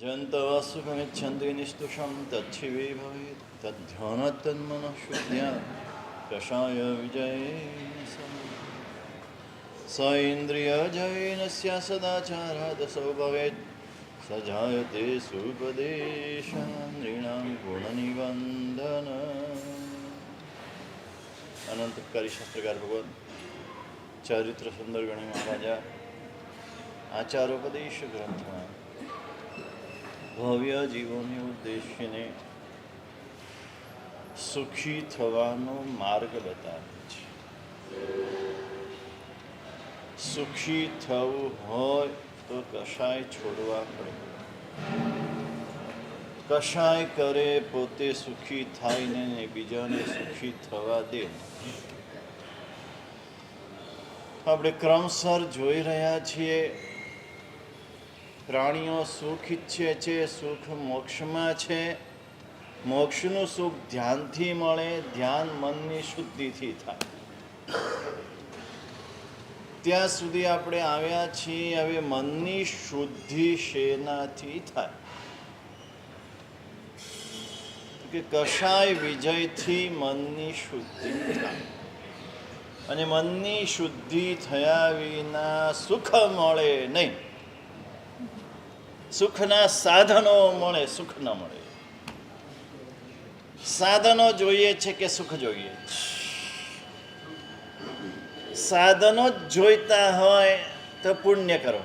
જંતવા સુખમિચ્છન્તિ નિષ્તુષં તચ્છિવે ભવેत् તદ્ધ્યાનતન્મનઃ શુદ્ધ્યા કષાય વિજયેન સ ઇન્દ્રિયજયેન સ્યા સદાચારાદસૌ ભવેत् સ જાયતે સુપદેશાન નૃણાં ગુણનિબંધન. અનંતકારી શાસ્ત્રકાર ભગવાન ચરિત્ર સુંદર ગણી મહારાજા આચારોપદેશ ગ્રંથમાં ભવ્ય જીવોને ઉદ્દેશ્યને સુખી થવાનો માર્ગ બતાવે છે. સુખી થવું હોય તો કશાય છોડવા પડે. કશાય કરે પોતે સુખી થાય ને બીજાને સુખી થવા દે. આપણે ક્રમસર જોઈ રહ્યા છીએ પ્રાણીઓ સુખ ઈચ્છે છે. સુખ મોક્ષમાં છે. મોક્ષનું સુખ ધ્યાનથી મળે. ધ્યાન મનની શુદ્ધિથી થાય. ત્યાં સુધી આપણે આવ્યા છીએ. હવે મનની શુદ્ધિ શેનાથી થાય? કે કશાય વિજયથી મનની શુદ્ધિ થાય. અને મનની શુદ્ધિ થયા વિના સુખ મળે નહીં. સુખના સાધનો મળે, સુખ ન મળે. સાધનો જોઈએ છે કે સુખ જોઈએ? સાધનો જ જોઈતા હોય તો પુણ્ય કરો.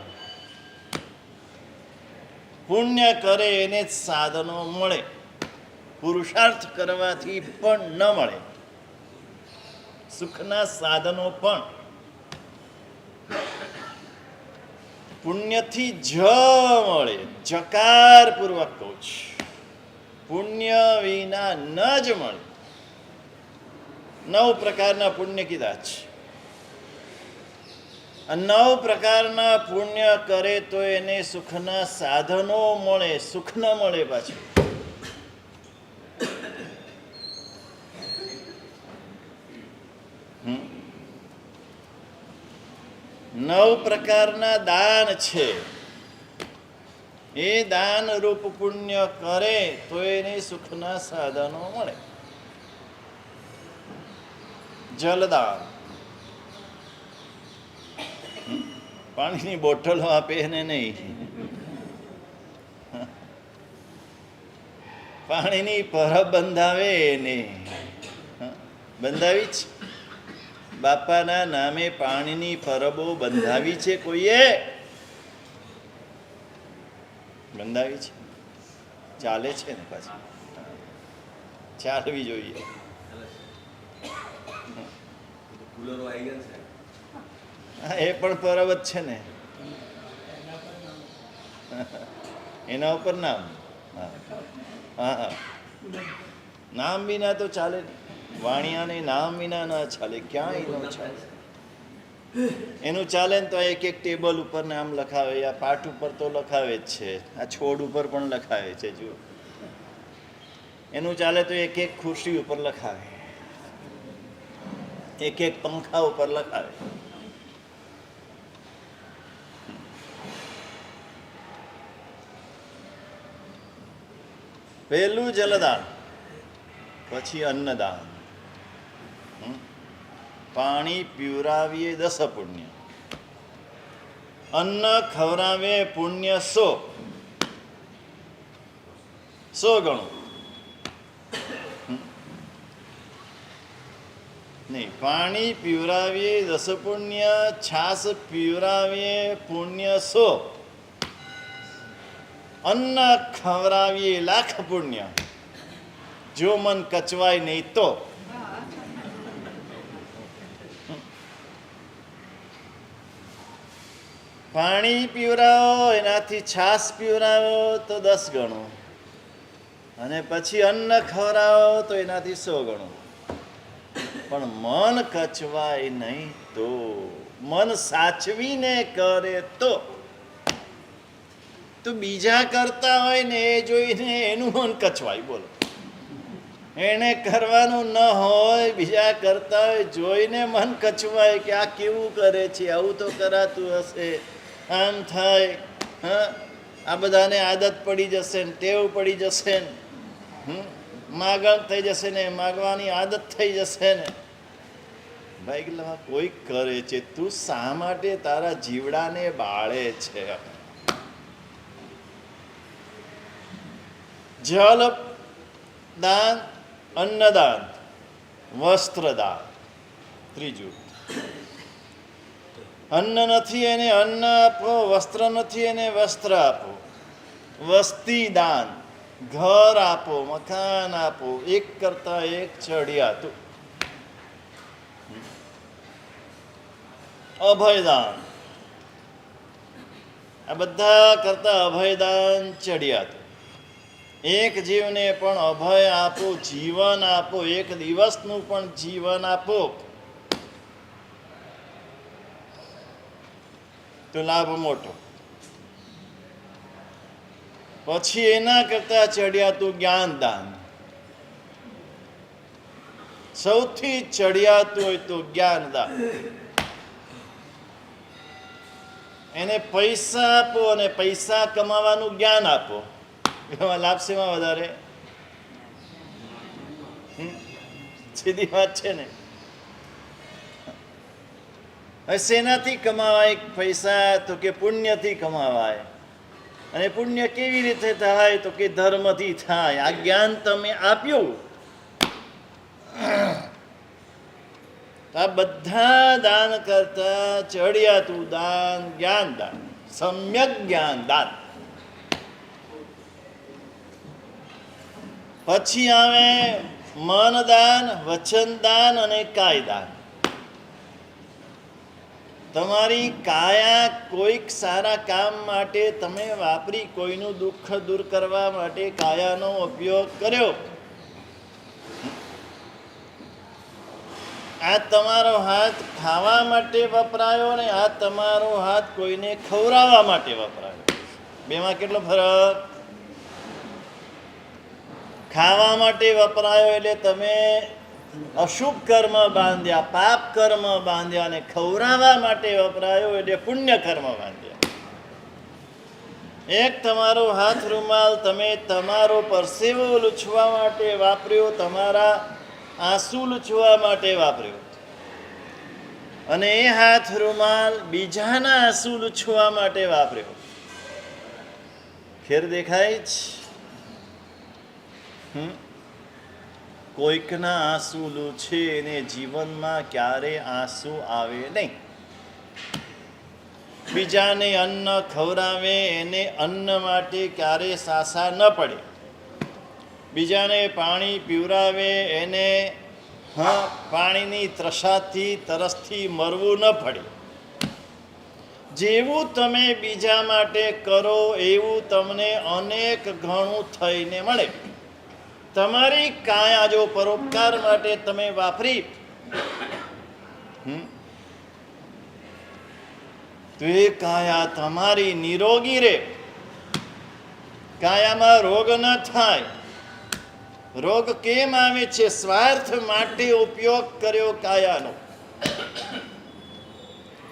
પુણ્ય કરે એને જ સાધનો મળે. પુરુષાર્થ કરવાથી પણ ન મળે. સુખના સાધનો પણ પુણ્યથી જ મળે. જકાર પૂર્વક કહું છું, પુણ્ય વિના ન જ મળે. 9 પ્રકારના પુણ્ય કીધા છે. 9 પ્રકારના પુણ્ય કરે તો એને સુખના સાધનો મળે, સુખ ન મળે પાછું. નવ પ્રકારના દાન છે. એ દાન રૂપ પુણ્ય કરે તો એને સુખના સાધનો મળે. જલદાન, પાણીની બોટલો આપે એને નહીં. પાણીની પરબ બંધાવે એને. બંધાવી છે બાપાના નામે. પાણીની પરબો બંધાવી છે કોઈએ? બંધાવી છે? ચાલે છે ને પાછી? ચાલવી જોઈએ. હા, એ પણ પરબ જ છે ને. એના ઉપર નામ. હા હા, નામ વિના તો ચાલે નહીં. વાણિયાને નામ વિના ના ચાલે, ક્યાંય ન ચાલે. એનું ચાલે ને તો એક એક ટેબલ ઉપર નામ લખાવે. આ પાટ ઉપર તો લખાવે જ છે. આ છોડ ઉપર પણ લખાવે છે. જુઓ, એનું ચાલે તો એક એક ખુરશી ઉપર લખાવે, એક એક પંખા ઉપર લખાવે. પહેલું જલદાન, પછી અન્નદાન. પાણી પીવરાવીએ 10 પુણ્ય. અન્ન ખવરાવે પુણ્ય 100 ગણું. નહીં, પાણી પીવરાવીએ 10 પુણ્ય. છાસ પીવરાવીએ પુણ્ય 100. અન્ન ખવરાવીએ 1,00,000 પુણ્ય. જો મન કચવાય નહીં તો. પાણી પીવરાવો, એનાથી છાસ પીવરાવો તો 10 ગણું. અને પછી અન્ન ખવડાવો તો એનાથી 100 ગણું. પણ મન કચવાય નહીં તો, મન સાચવીને કરે તો બીજા કરતા હોય ને એ જોઈને એનું મન કચવાય. બોલો, એને કરવાનું ન હોય, બીજા કરતા હોય જોઈને મન કચવાય કે આ કેવું કરે છે, આવું તો કરાતું હશે, આમ થાય. હા, આ બધાને આદત પડી જશે ને ટેવ પડી જશે ને માગણ થઈ જશે ને માગવાની આદત થઈ જશે ને. ભાઈ એટલે કોઈ કરે છે, તું શા માટે તારા જીવડાને બાળે છે? જલ દાન, અન્નદાન, વસ્ત્રદાન. ત્રીજું, અન્ન નથી એને અન્ન આપો, વસ્ત્ર નથી એને વસ્ત્ર આપો. વસ્તી દાન, ઘર આપો, મકાન આપો, એક કરતા એક ચડિયાતું. અભયદાન, આ બધા કરતા અભયદાન ચડિયાતું. એક જીવને પણ અભય આપો, જીવન આપો, એક દિવસનું પણ જીવન આપો તો લાભ મોટો. પછી એના કરતા ચડિયાતું જ્ઞાનદાન. સૌથી ચડિયાતું હોય તો જ્ઞાનદાન. એને પૈસા આપો અને પૈસા કમાવાનું જ્ઞાન આપો. એમાં લાભ શેમાં વધારે? સીધી વાત છે ને. હવે શેનાથી કમાવાય પૈસા? તો કે પુણ્યથી કમાવાય. અને પુણ્ય કેવી રીતે થાય? તો કે ધર્મથી થાય. આ જ્ઞાન તમે આપ્યું. આ બધા દાન કરતા ચડિયાતું દાન જ્ઞાન દાન, સમ્યક જ્ઞાન દાન. પછી આવે મન દાન, વચન દાન અને કાય દાન. તમારી કાયા કોઈક સારા કામ માટે તમે વાપરી, કોઈનું દુઃખ દૂર કરવા માટે કાયાનો ઉપયોગ કર્યો. આ તમારો હાથ ખાવા માટે વપરાયો ને આ તમારો હાથ કોઈને ખવડાવવા માટે વપરાયો. બેમાં કેટલો ફરક? ખાવા માટે વપરાયો એટલે તમે અશુભ કર્મ બાંધ્યા, પાપ કર્મ બાંધ્યા, અને ખવડાવવા માટે વપરાયો એટલે પુણ્ય કર્મ બાંધ્યા. એક તમારો હાથ રૂમાલ તમે તમારો પરસેવો લૂછવા માટે વાપર્યો, તમારા આંસુ લૂછવા માટે વાપર્યો, અને એ હાથ રૂમાલ બીજાના આંસુ લૂછવા માટે વાપર્યો. ખેર દેખાય જ. કોઈકના આંસુ લૂછે એને જીવનમાં ક્યારે આંસુ આવે નહીં. બીજાને અન્ન ખવડાવે એને અન્ન માટે ક્યારે સાસા ન પડે. બીજાને પાણી પીવડાવે એને પાણીની તરસાથી તરસથી મરવું ન પડે. જેવું તમે બીજા માટે કરો એવું તમને અનેક ગણું થઈને મળે. તમારી કાયા જો પરોપકાર માટે તમે વાપરી તો એ કાયા તમારી નિરોગી રહે. કાયામાં રોગ ન થાય. રોગ કેમ આવે છે? સ્વાર્થ માટે ઉપયોગ કર્યો કાયાનો,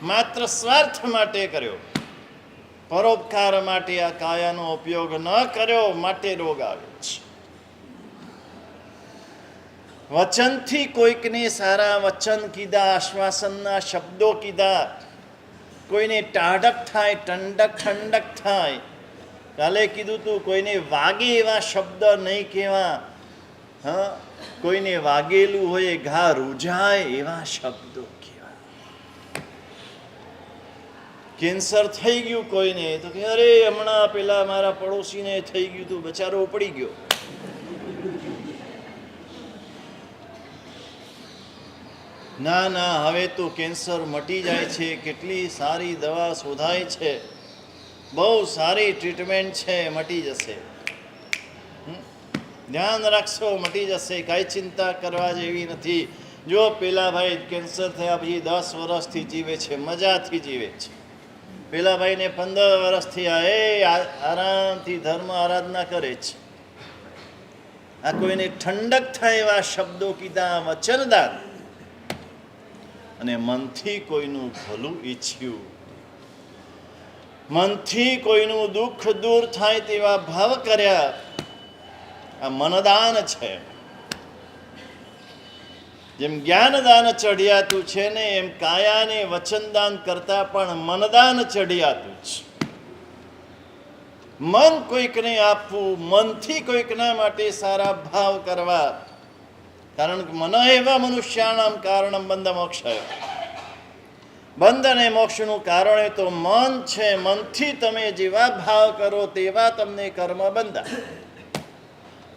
માત્ર સ્વાર્થ માટે કર્યો. પરોપકાર માટે આ કાયાનો ઉપયોગ ન કર્યો માટે રોગ આવે છે. વચનથી કોઈકને સારા વચન કીધા, આશ્વાસનના શબ્દો કીધા, કોઈને ટાઢક થાય, ઠંડક થાય. કાલે કીધું તું કોઈને વાગે એવા શબ્દ નહીં કહેવા. કોઈને વાગેલું હોય ઘા રૂજાય એવા શબ્દો કહેવા. કેન્સર થઈ ગયું કોઈને તો કે અરે હમણાં પેલા મારા પડોશીને થઈ ગયું તું, બચારો ઉપડી ગયો. ના ના, હવે તો કેન્સર મટી જાય છે. કેટલી સારી દવા શોધાય છે, બહુ સારી ટ્રીટમેન્ટ છે, મટી જશે. ધ્યાન રાખશો, મટી જશે, કાંઈ ચિંતા કરવા જેવી નથી. જો પેલા ભાઈ કેન્સર થયા પછી 10 વર્ષથી જીવે છે, મજાથી જીવે છે. પેલા ભાઈને 15 વર્ષથી આરામથી ધર્મ આરાધના કરે છે. આ કોઈને ઠંડક થાય એવા શબ્દો કીધા, વચનદાન, અને મનથી કોઈનું ભલું ઈચ્છ્યું. મનથી કોઈનું દુઃખ દૂર થાય તેવા ભાવ કર્યા. આ મનદાન છે. જેમ જ્ઞાનદાન ચઢિયાતું છે ને એમ કાયાને વચનદાન કરતા પણ મનદાન ચઢિયાતું છે. મન કોઈકને આપવું, મનથી કોઈકના માટે સારા ભાવ કરવા. કારણ કે મન એવા મનુષ્યાણામ કારણમ બંધ મોક્ષ. બંધ અને મોક્ષનું કારણ તો મન છે. મનથી તમે જેવા ભાવ કરો તેવા તમને કર્મ બંધાય.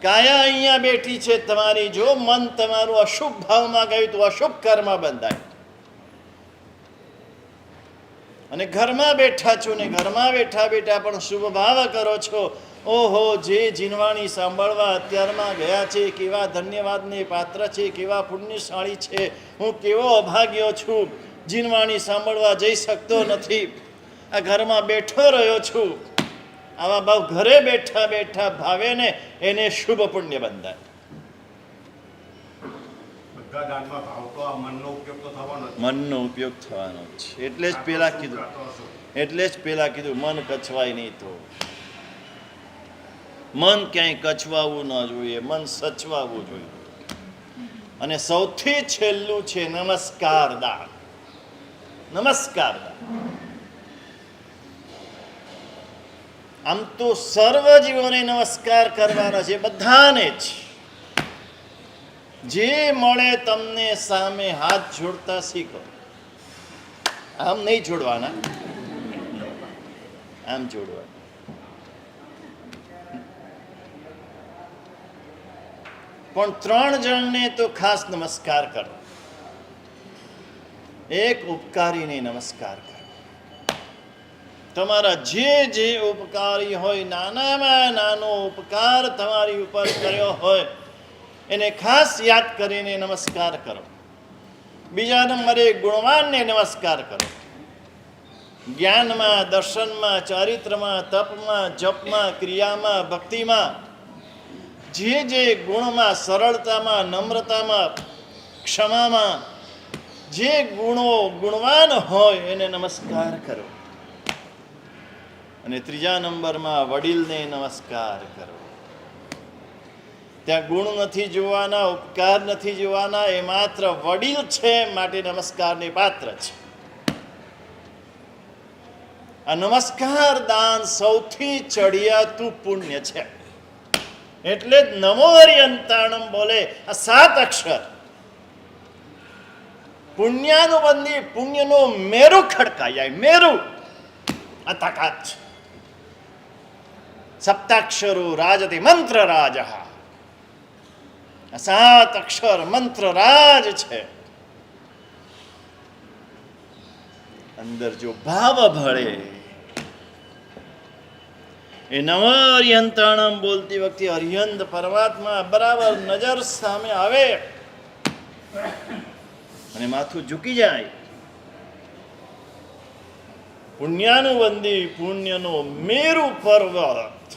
કાયા અહીંયા બેઠી છે તમારી, જો મન તમારું અશુભ ભાવમાં ગયું તો અશુભ કર્મ બંધાય. અને ઘરમાં બેઠા છો ને ઘરમાં બેઠા બેઠા પણ શુભ ભાવ કરો છો. ઓહો, જે જીનવાણી સાંભળવા અત્યારમાં ગયા છે કેવા ધન્યવાદને પાત્ર છે, કેવા પુણ્યશાળી છે. હું કેવો અભાગ્યો છું, જીનવાણી સાંભળવા જઈ શકતો નથી, આ ઘરમાં બેઠો રહ્યો છું. આવા ભાવ ઘરે બેઠા બેઠા ભાવે ને એને શુભ પુણ્ય બંધાય. બધા દાનમાં ભાવ તો આ મનનો ઉપયોગ તો થવાનો જ છે. મનનો ઉપયોગ થવાનો છે. એટલે જ પેલા કીધું મન કચવાય નહીં. તો મન ક્યાંય કચવાવું ન જોઈએ, મન સચવાવું જોઈએ. અને સૌથી છેલ્લું છે નમસ્કાર દાન. નમસ્કાર દાન. આમ તો સર્વ જીવોને નમસ્કાર કરવાના છે, બધાને જ. જે મળે તમને સામે હાથ જોડતા શીખો. આમ નહીં જોડવાના, આમ જોડવાના. પણ 3 જણને તો ખાસ નમસ્કાર કરો. એક ઉપકારીને નમસ્કાર કરો. તમારા જે ઉપકારી હોય, નાનામાં નાનો ઉપકાર તમારી ઉપર કર્યો હોય એને ખાસ યાદ કરીને નમસ્કાર કરો. બીજા નંબરે ગુણવાનને નમસ્કાર કરો. જ્ઞાનમાં, દર્શનમાં, ચારિત્રમાં, તપમાં, જપમાં, ક્રિયામાં, ભક્તિમાં, જે ગુણમાં, સરળતામાં, નમ્રતામાં, ક્ષમામાં જે ગુણો ગુણવાન હોય એને નમસ્કાર કરો. અને 3જા નંબરમાં વડીલને નમસ્કાર કરો. ત્યાં ગુણ નથી જોવાના, ઉપકાર નથી જોવાના, એ માત્ર વડીલ છે માટે નમસ્કારને પાત્ર છે. આ નમસ્કાર દાન સૌથી ચડિયાતું પુણ્ય છે. એટલે જ નમો હરિયંતાણમ બોલે આ 7 અક્ષર પુણ્યાનુબંધી, પુણ્યનો મેરુ ખડકાય જાય. મેરુ આ તાકાત છે. સપ્તાક્ષરો રાજતે મંત્ર રાજ. 7 અક્ષર મંત્ર રાજ છે. અંદર જો ભાવ ભળે, એ નમો હરિયંતાણમ બોલતી વખતે હરિયંત પરમાત્મા બરાબર નજર સામે આવે અને માથું ઝૂકી જાય. પુણ્યાનુબંધી, પુણ્યનો મેરુ પર્વત.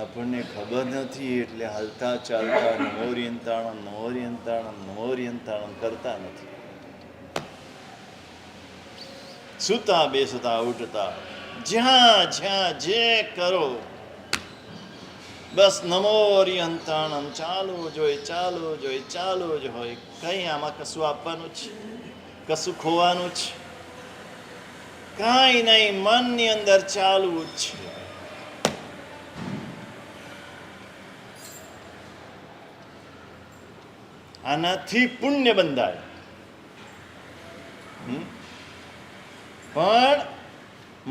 આપણને ખબર નથી એટલે હાલતા ચાલતા નમોરિયંતાણમ કરતા નથી. સુતા બેસતા ઉઠતા જ્યાં જે કરો બસ નમોરિયંતાણમ ચાલુ જ હોય. કઈ આમાં કશું આપવાનું છે, કશું ખોવાનું છે કાંઈ નહીં. મનની અંદર ચાલુ જ છે. આનાથી પુણ્ય બંધાય. પણ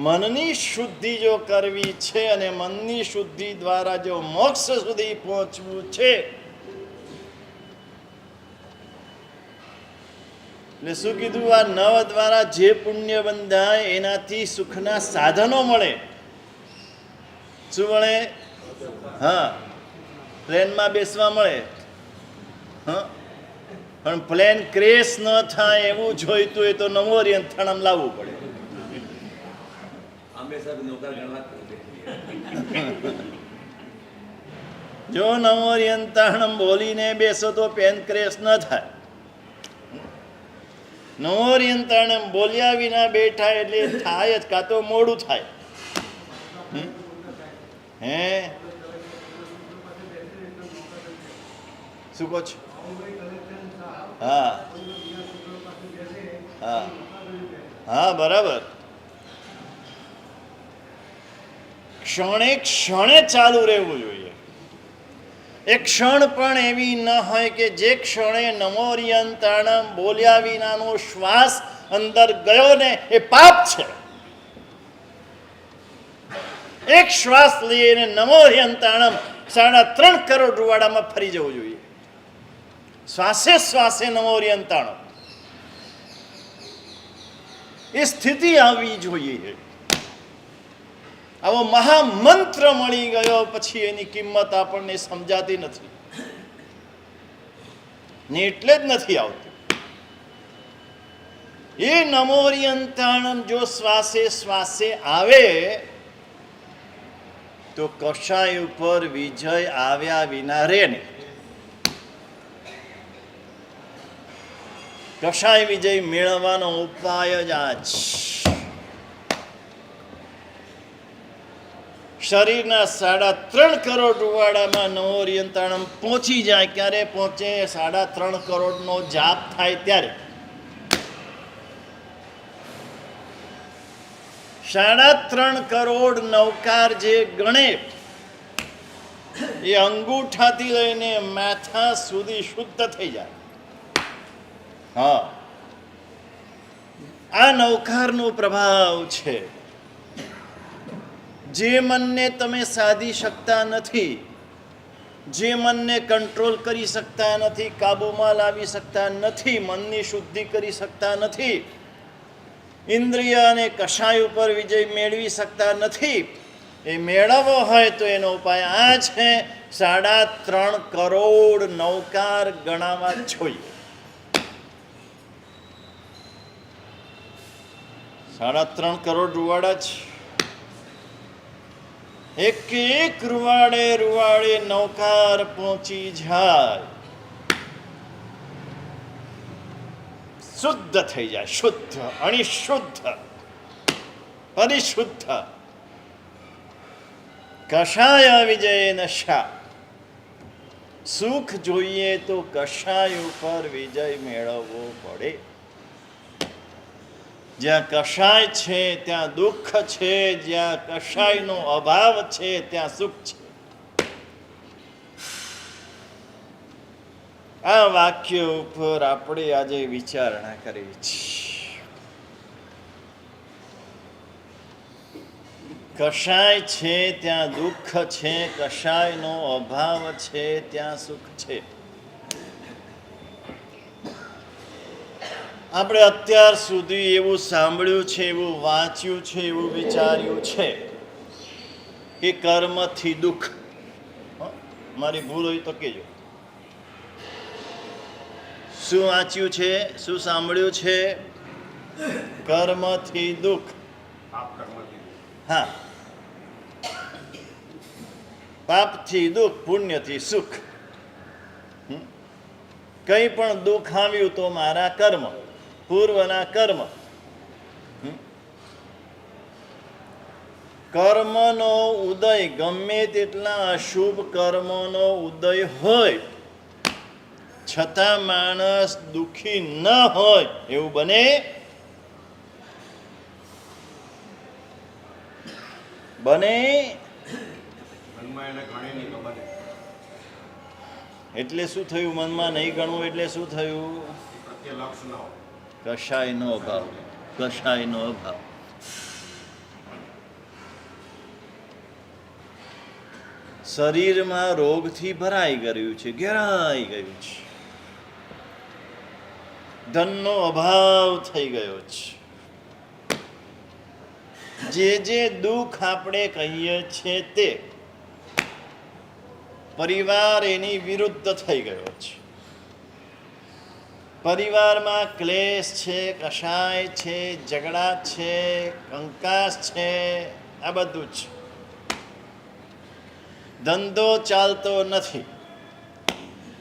મનની શુદ્ધિ જો કરવી છે અને મનની શુદ્ધિ દ્વારા જો મોક્ષ સુધી પહોંચવું છે, એટલે શું કીધું? આ 9 દ્વારા જે પુણ્ય બંધાય એનાથી સુખના સાધનો મળે. શું મળે? હા, પ્લેનમાં બેસવા મળે. હા, પણ પ્લેન ક્રેશ ન થાય એવું જોઈતું હોય તો નમો હરિયંતાણમ લાવવું પડે. જો નમો હરિયંતાણમ બોલીને બેસો તો પ્લેન ક્રેશ ન થાય. નવોરિયંતાણમ બોલ્યા વિના બેઠા એટલે થાય જ, કાં તો મોડું થાય. હે શું કહો છો? હા હા હા, બરાબર. ક્ષણે ક્ષણે ચાલુ રહેવું જોઈએ. એક ક્ષણ પણ એવી ન હોય કે જે ક્ષણે નમોરિયંતાણમ બોલ્યા વિનાનો શ્વાસ અંદર ગયો ને એ પાપ છે. એક શ્વાસ લઈને નમોરિયંતાણમ 3.5 કરોડ રૂવાડામાં ફરી જવું જોઈએ. શ્વાસે શ્વાસે નમોરિયંતાણમ, એ સ્થિતિ આવવી જોઈએ. આવો મહામંત્ર મળી ગયો પછી એની કિંમત આપણને સમજાતી નથી ને, એટલે જ નથી આવતી. એ નમોરિયંતાણમ જો શ્વાસે શ્વાસે આવે તો કશાય ઉપર વિજય આવ્યા વિના રે નહીં. કશાય વિજય મેળવવાનો ઉપાય જ આ જ. શરીરના 3.5 કરોડ રૂવાડામાં નમોરિયંતાણમ પહોંચી જાય. ક્યારે પહોંચે? 3.5 કરોડનો જાપ થાય ત્યારે. 3.5 કરોડ નવકાર જે ગણે એ અંગૂઠાથી લઈને માથા સુધી શુદ્ધ થઈ જાય. હા, આ નવકારનો પ્રભાવ છે. જે મનને તમે સાધી શકતા નથી, જે મનને કંટ્રોલ કરી શકતા નથી, કાબુમાં લાવી શકતા નથી, મનની શુદ્ધિ કરી શકતા નથી, ઇન્દ્રિય અને કશાય ઉપર વિજય મેળવી શકતા નથી, એ મેળવવો હોય તો એનો ઉપાય આ છે. 3.5 કરોડ નવકાર ગણાવા જોઈએ. 3.5 કરોડ રૂવાડા છે. એક રૂવાડે રૂવાડે નવકાર પહોંચી જાય, શુદ્ધ થઈ જાય. શુદ્ધ, અણિશુદ્ધ, પરિશુદ્ધ. કષાય વિજય નશા. સુખ જોઈએ તો કષાય ઉપર વિજય મેળવવો પડે. જ્યાં કષાય છે ત્યાં દુઃખ છે, જ્યાં કષાયનો અભાવ છે ત્યાં સુખ છે. આ વાક્ય ઉપર આપણે આજે વિચારણા કરી છે. કષાય છે ત્યાં દુઃખ છે, કષાયનો અભાવ છે ત્યાં સુખ છે. આપણે અત્યાર સુધી એવું સાંભળ્યું છે, એવું વાંચ્યું છે, એવું વિચાર્યું છે કે કર્મથી દુઃખ. મારી ભૂલ હોય તો કહેજો. શું વાંચ્યું છે, શું સાંભળ્યું છે? કર્મથી દુઃખ. પાપ કર્મથી. હા, પાપથી દુઃખ, પુણ્યથી સુખ. કંઈ પણ દુઃખ આવ્યું તો મારા કર્મ, પૂર્વના કર્મ. કર્મનો ઉદય, ગમે તેટલા અશુભ કર્મોનો ઉદય હોય છતાં માણસ દુઃખી ન હોય એવું બને? બને? મનમાં એને ગણે નહીં તો બને. એટલે શું થયું? મનમાં નહીં ગણવું એટલે શું થયું? પ્રત્યે લક્ષ ન હોય. કશાયનો અભાવ, કશાયનો અભાવ. શરીરમાં રોગથી ભરાઈ ગયું છે, ઘેરાઈ ગયું છે, ધનનો અભાવ થઈ ગયો છે. જે દુઃખ આપણે કહીએ છીએ તે પરિવાર એની વિરુદ્ધ થઈ ગયો છે. પરિવારમાં ક્લેશ છે, કશાય છે, ઝઘડા છે, કંકાસ છે, આ બધું છે. ધંધો ચાલતો નથી,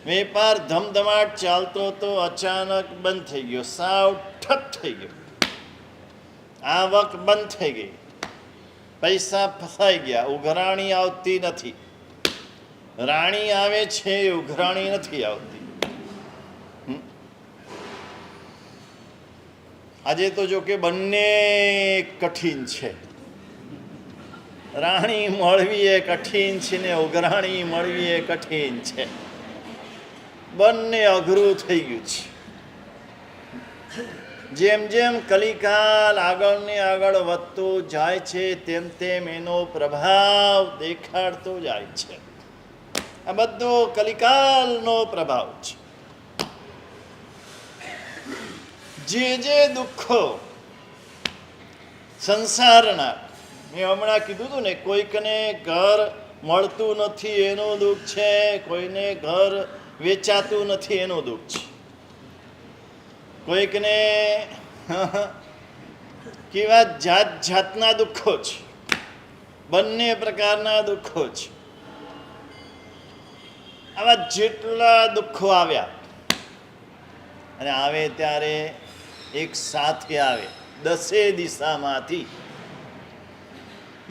વેપાર ધમધમાટ ચાલતો તો અચાનક બંધ થઈ ગયો, સાવ ઠપ થઈ ગયો. આવક બંધ થઈ ગઈ, પૈસા ફસાઈ ગયા, ઉઘરાણી આવતી નથી. રાણી આવે છે, ઉઘરાણી નથી આવતી. આજે તો જો કે બંને કઠિન છે. રાણી મળવી એ કઠિન છે ને ઉઘરાણી મળવી એ કઠિન છે. બંને અઘરું થઈ ગયું છે. જેમ જેમ કલિકાલ આગળ ને આગળ વધતો જાય છે તેમ તેમ એનો પ્રભાવ દેખાડતો જાય છે. આ બધો કલિકાલનો પ્રભાવ છે. જે દુઃખો સંસારના, મેં હમણાં કીધું હતું ને, કોઈકને ઘર મળતું નથી એનું દુઃખ છે, કોઈને ઘર વેચાતું નથી એનું દુઃખ છે, કોઈકને કેવા જાત જાતના દુઃખો છે. બંને પ્રકારના દુઃખો છે. આવા જેટલા દુઃખો આવ્યા અને આવે ત્યારે એક સાથે આવે, 10 દિશામાંથી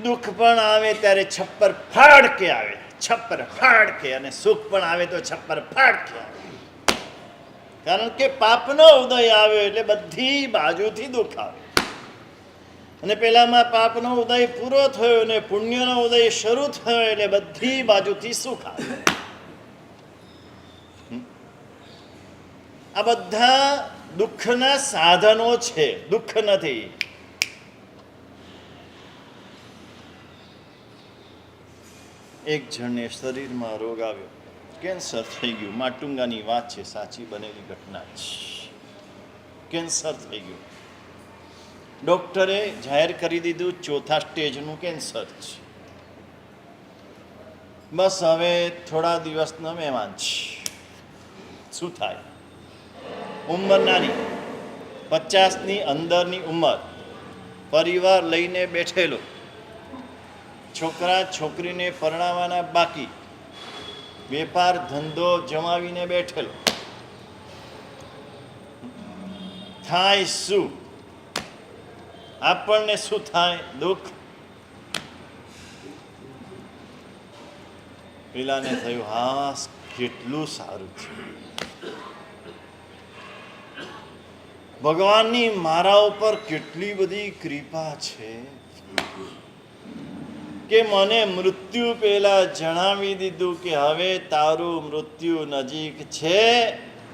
દુઃખ પણ આવે ત્યારે છપ્પર ફાડકે આવે, છપ્પર ફાડકે, અને સુખ પણ આવે તો છપ્પર ફાડકે આવે. કારણ કે પાપનો ઉદય આવ્યો એટલે બધી બાજુથી દુઃખ આવે. અને પેલામાં પાપનો ઉદય પૂરો થયો અને પુણ્યનો ઉદય શરૂ થયો એટલે બધી બાજુથી સુખ આવે. આ બધા દુઃખના સાધનો છે, દુઃખ નથી. એક જણને શરીરમાં રોગ આવ્યો, કેન્સર થઈ ગયું. માટુંગાની વાત છે, સાચી બનેલી ઘટના છે. કેન્સર થઈ ગયું. ડોક્ટરે જાહેર કરી દીધું 4થા સ્ટેજનું કેન્સર છે. બસ હવે થોડા દિવસનો મહેમાન છે. શું થાય? ઉંમર નાની, 50ની અંદરની ઉંમર, પરિવાર લઈને બેઠેલો, છોકરા છોકરીને પરણાવવાના બાકી, વેપાર ધંધો જમાવીને બેઠેલો. થાય શું? આપણને શું થાય? દુઃખ. પેલાને થયું, હા કેટલું સારું છે, ભગવાનની મારા ઉપર કેટલી બધી કૃપા છે કે મને મૃત્યુ પહેલા જણાવી દીધું કે હવે તારું મૃત્યુ નજીક છે,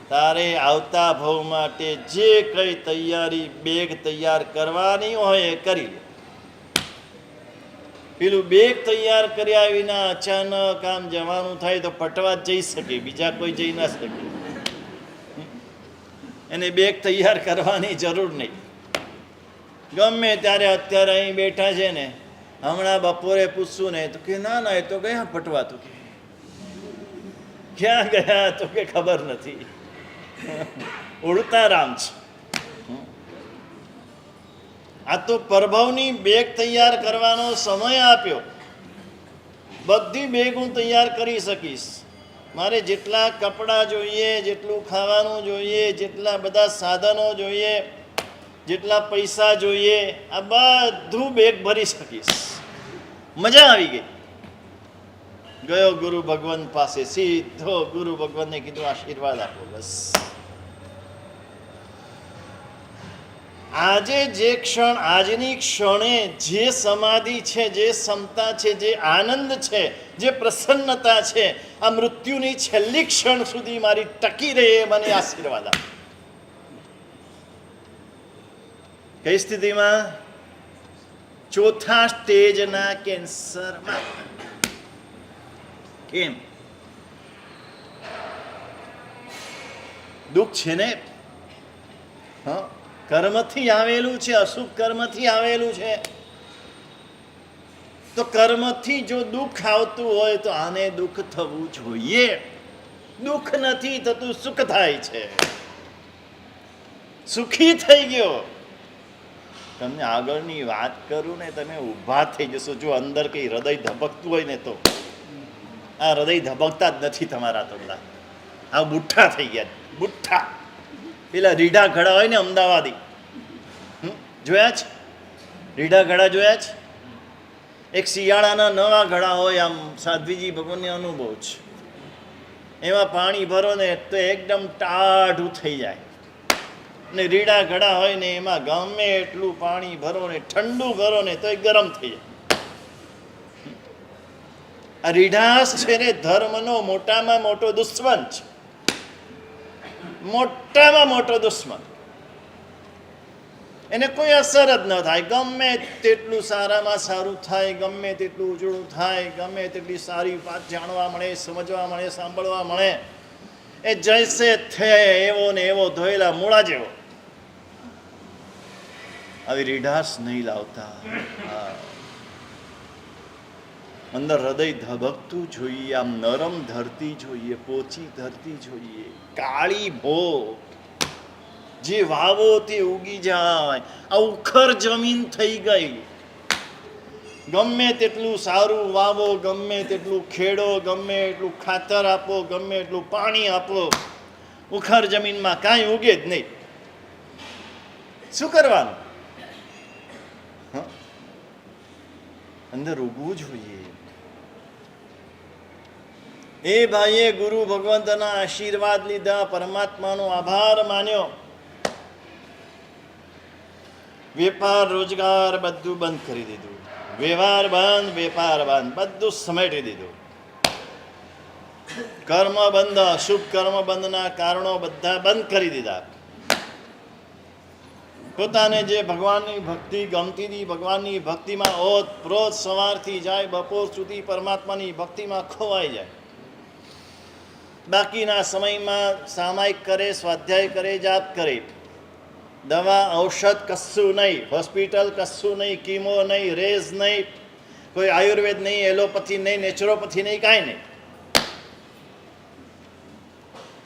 તારે આવતા ભવ માટે જે કઈ તૈયારી, બેગ તૈયાર કરવાની હોય એ કરી લે. પેલું બેગ તૈયાર કર્યા વિના અચાનક આમ જવાનું થાય તો પટવા જઈ શકે, બીજા કોઈ જઈ ના શકે. એને બેગ તૈયાર કરવાની જરૂર નહીં. ગમે ત્યારે અત્યારે અહીં બેઠા છે ને, હમણાં બપોરે પૂછશું ને તો કે ના ના એ તો ગયા પટવા. તો કે ક્યાં ગયા? તો કે ખબર નથી, ઉડતા રામ છે. આ તો પ્રભવની બેગ તૈયાર કરવાનો સમય આપ્યો. બધી બેગ હું તૈયાર કરી શકીશ. મારે જેટલા કપડાં જોઈએ, જેટલું ખાવાનું જોઈએ, જેટલા બધા સાધનો જોઈએ, જેટલા પૈસા જોઈએ, આ બધું બેગ ભરી શકીશ. મજા આવી ગઈ. ગયો ગુરુ ભગવાન પાસે, સીધો ગુરુ ભગવાનને કીધું આશીર્વાદ આપો. બસ આજે જે ક્ષણ, આજની ક્ષણે જે સમાધિ છે, જે ક્ષમતા છે, જે આનંદ છે, જે પ્રસન્નતા છે, આ મૃત્યુની છેલ્લી ક્ષણ સુધી મારી ટકી રહે એ મને આશીર્વાદ આપો. કઈ સ્થિતિમાં? 4થા સ્ટેજના કેન્સરમાં. કેમ? દુઃખ છે ને, હા, કર્મથી આવેલું છે, અશુભ કર્મથી આવેલું છે. તો કર્મથી જો દુઃખ આવતું હોય તો આને દુઃખ થવું જોઈએ. દુઃખ નથી થતું, સુખ થાય છે. સુખી થઈ ગયો. તમને આગળની વાત કરું ને, તમે ઊભા થઈ જશો. જો અંદર કંઈ હૃદય ધબકતું હોય ને તો. આ હૃદય ધબકતા જ નથી તમારા તો બધા. આ બુઠ્ઠા થઈ ગયા, બુઠ્ઠા. પેલા રીઢા ઘડા હોય ને અમદાવાદી, જોયા છે? રીઢા ઘડા જોયા છે? એક શિયાળાના નવા ઘડા હોય, આમ સાધ્વીજી ભગવાનનો અનુભવ છે. એમાં પાણી ભરો ને તો એકદમ ટાઢું થઈ જાય. ને રીઢા ઘડા હોય ને એમાં ગમે એટલું પાણી ભરો ને ઠંડુ કરો ને તો એ ગરમ થઈ જાય. આ રીઢાસ છે ને ધર્મનો મોટામાં મોટો દુશ્મન છે, મોટામાં મોટો દુશ્મન. એને કોઈ અસર જ ન થાય. ગમે તેટલું સારામાં સારું થાય, ગમે તેટલું ઉજળું થાય, ગમે તેટલી સારી વાત જાણવા મળે, સમજવા મળે, સાંભળવા મળે, એ જૈસે થે એવો ને એવો ધોયેલા મૂળા જેવો. આવી રીઢાસ નહીં લાવતા. અંદર હૃદય ધબકતું જોઈએ, આમ નરમ ધરતી જોઈએ, પોચી ધરતી જોઈએ, કાળી ભો જે વાવો તે ઉગી જાય. આ ઉખર જમીન થઈ ગઈ. ગમે તેટલું સારું વાવો, ગમે તેટલું ખેડો, ગમે એટલું ખાતર આપો, ગમે એટલું પાણી આપો, ઉખર જમીનમાં કાંઈ ઉગે જ નહીં. શું કરવાનું? અંદર ઉગવું જોઈએ. એ ભાઈએ ગુરુ ભગવંતના આશીર્વાદ લીધા, પરમાત્માનો આભાર માન્યો. વેપાર રોજગાર બધું બંધ કરી દીધું. વ્યવહાર બંધ, વેપાર બંધ, બધું સમેટી દીધું. કર્મ બંધ, શુભ કર્મ બંધના કારણો બધા બંધ કરી દીધા. પોતાને જે ભગવાનની ભક્તિ ગમતી હતી, ભગવાનની ભક્તિમાં ઓત પ્રોત સવારથી જાય બપોર સુધી પરમાત્માની ભક્તિમાં ખોવાઈ જાય. બાકીના સમયમાં સામાયિક કરે, સ્વાધ્યાય કરે, જાપ કરે. દવા ઔષધ કશું નહીં, હોસ્પિટલ કશું નહીં, કીમો નહીં, રેઝ નહીં, કોઈ આયુર્વેદ નહીં, એલોપેથી નહીં, નેચરોપેથી નહીં, કાંઈ નહીં.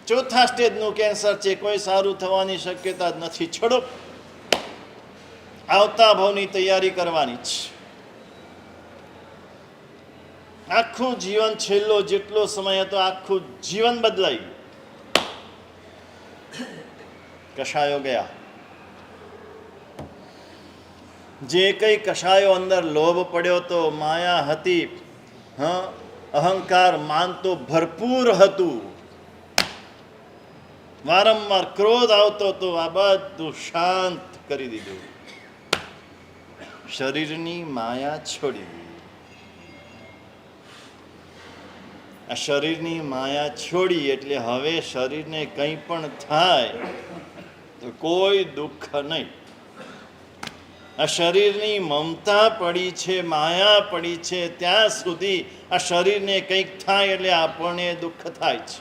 ચોથા સ્ટેજનું કેન્સર છે, કોઈ સારું થવાની શક્યતા જ નથી. છોડો, આવતા ભાવની તૈયારી કરવાની છે. આખું જીવન, છેલ્લો જેટલો સમય હતો આખું જીવન બદલાઈ ગયું. કષાયો ગયા. જે કઈ કષાયો અંદર લોભ પડ્યો તો, માયા હતી, અહંકાર માન તો ભરપૂર હતું, વારંવાર ક્રોધ આવતો તો, આ બધું શાંત કરી દીધું. શરીરની માયા છોડી દીધી. આ શરીરની માયા છોડી એટલે હવે શરીરને કંઈ પણ થાય તો કોઈ દુઃખ નહીં. આ શરીરની મમતા પડી છે, માયા પડી છે, ત્યાં સુધી આ શરીરને કંઈક થાય એટલે આપણને દુઃખ થાય છે.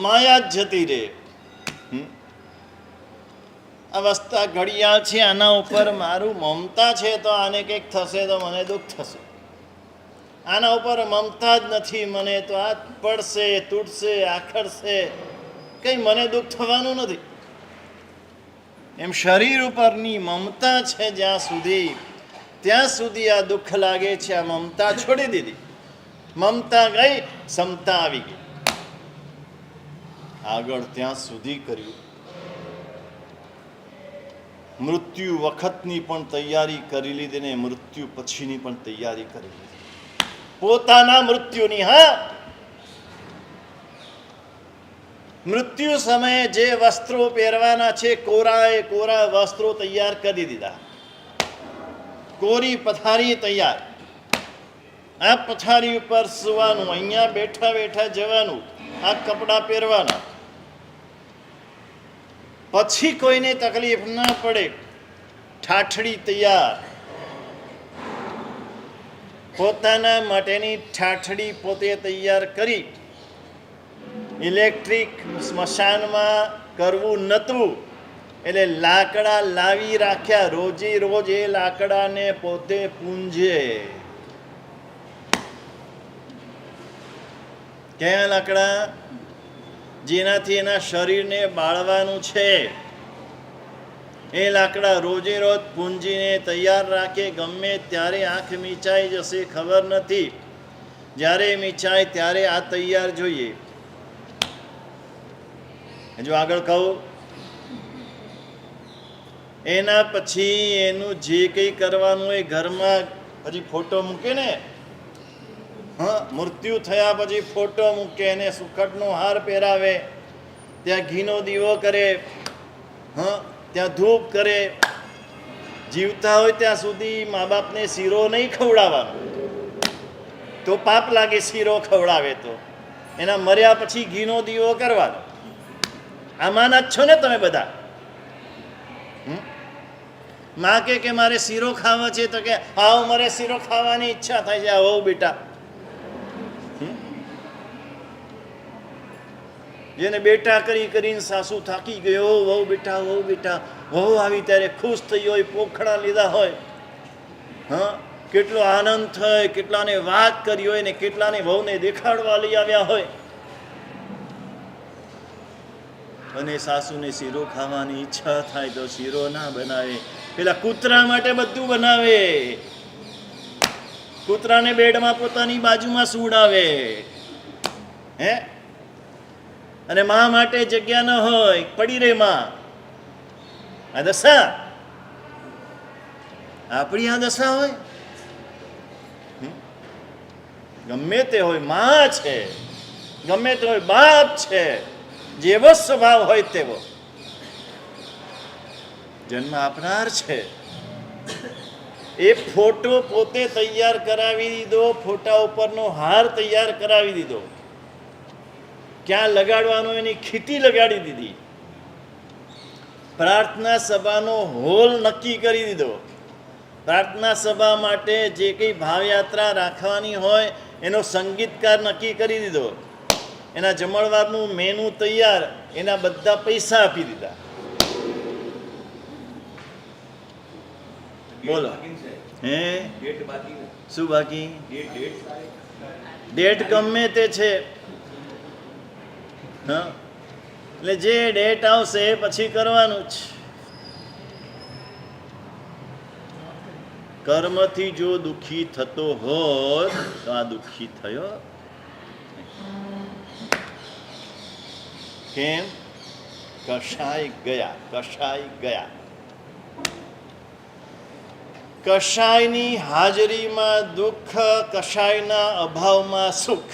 માયા જ જતી રહે. અવસ્થા ઘડિયાળ છે, આના ઉપર મારું મમતા છે તો આને કંઈક થશે તો મને દુઃખ થશે. આના ઉપર મમતા જ નથી મને તો આ પડશે, તૂટશે, આખડશે, કંઈ મને દુઃખ થવાનું નથી. એમ શરીર ઉપરની મમતા છે જ્યાં સુધી, ત્યાં સુધી આ દુઃખ લાગે છે. આ મમતા છોડી દીધી. મમતા ગઈ, સમતા આવી ગઈ. આગળ ત્યાં સુધી કર્યું. મૃત્યુ વખતની પણ તૈયારી કરી લીધી ને મૃત્યુ પછીની પણ તૈયારી કરી લીધી. પોતાના મૃત્યુની. મૃત્યુ સમયે જે વસ્ત્રો પહેરવાના છે, કોરા કોરા વસ્ત્રો તૈયાર કરી દીધા. કોરી પથારી તૈયાર. આ પથારી ઉપર સુવાનું, અહીંયા બેઠા બેઠા જવાનું, આ કપડાં પહેરવાના. પછી કોઈને તકલીફ ના પડે, ઠાઠડી તૈયાર. પોતાના માટેની ઠાઠડી પોતે તૈયાર કરી. ઇલેક્ટ્રિક સ્મશાનમાં કરવું નહોતું એટલે લાકડા લાવી રાખ્યા. રોજે રોજ એ લાકડાને પોતે પૂંજે. કયા લાકડા? જેનાથી એના શરીરને બાળવાનું છે એ લાકડા રોજે રોજ પૂંજીને તૈયાર રાખે. ગમે ત્યારે આંખ મીચાઈ જશે ખબર નથી. જ્યારે એમ ઈચ્છાય ત્યારે આ તૈયાર જોઈએ. જો આગળ કહું, એના પછી એનું જે કંઈ કરવાનું એ ઘરમાં પછી ફોટો મૂકે ને, હા, મૃત્યુ થયા પછી ફોટો મૂકે, એને સુખડનો હાર પહેરાવે, ત્યાં ઘીનો દીવો કરે, હા, ત્યાં ધૂપ કરે. જીવતા હોય ત્યાં સુધી મા બાપને શીરો નહીં ખવડાવવાનો, તો પાપ લાગે. શીરો ખવડાવે તો એના મર્યા પછી ઘીનો દીવો કરવાનો. આમાંના જ છો ને તમે બધા? માં કે મારે શીરો ખાવા છે, તો કે આવો, મારે શીરો ખાવાની ઈચ્છા થાય છે. આવો બેટા, જેને બેટા કરીને સાસુ થાકી ગયો, વહુ બેટા, વહુ બેટા, વહુ આવી ત્યારે ખુશ થઈ હોય, પોખડા લીધા હોય, હા, કેટલો આનંદ થાય, કેટલાને વાત કરી હોય ને કેટલાને વહુને દેખાડવા લઈ આવ્યા હોય, અને સાસુને શીરો ખાવાની ઈચ્છા થાય તો શીરો ના બનાવે. પેલા કૂતરા માટે બધું બનાવે. કૂતરાને બેડમાં પોતાની બાજુમાં સુવડાવે, હે, અને મા માટે જગ્યા ન હોય, પડી રે માં. આ દશા આપણી, આ દશા હોય. ગમે તે હોય, માં છે, ગમે તે હોય, બાપ છે, જેવો સ્વભાવ હોય તેવો જન્મ આપનાર છે. એ ફોટો પોતે તૈયાર કરાવી દીધો, ફોટા ઉપરનો હાર તૈયાર કરાવી દીધો, ક્યાં લગાડવાનો એની ખીતી લગાડી દીધી, પ્રાર્થના સભાનો હોલ નક્કી કરી દીધો, પ્રાર્થના સભા માટે જે કંઈ ભાવયાત્રા રાખવાની હોય એનો સંગીતકાર નક્કી કરી દીધો, એના જમણવારનું મેનુ તૈયાર, એના બધા પૈસા આપી દીધા. બોલો, હે, શું બાકી? ડેટ ગમે તે છે, હા, એટલે જે ડેટ આવશે એ પછી કરવાનું જ. કર્મથી જો દુઃખી થતો હોત તો આ દુઃખી થયો કેમ? કશાય ગયા, કશાય ગયા. કશાયની હાજરીમાં દુઃખ, કશાયના અભાવમાં સુખ.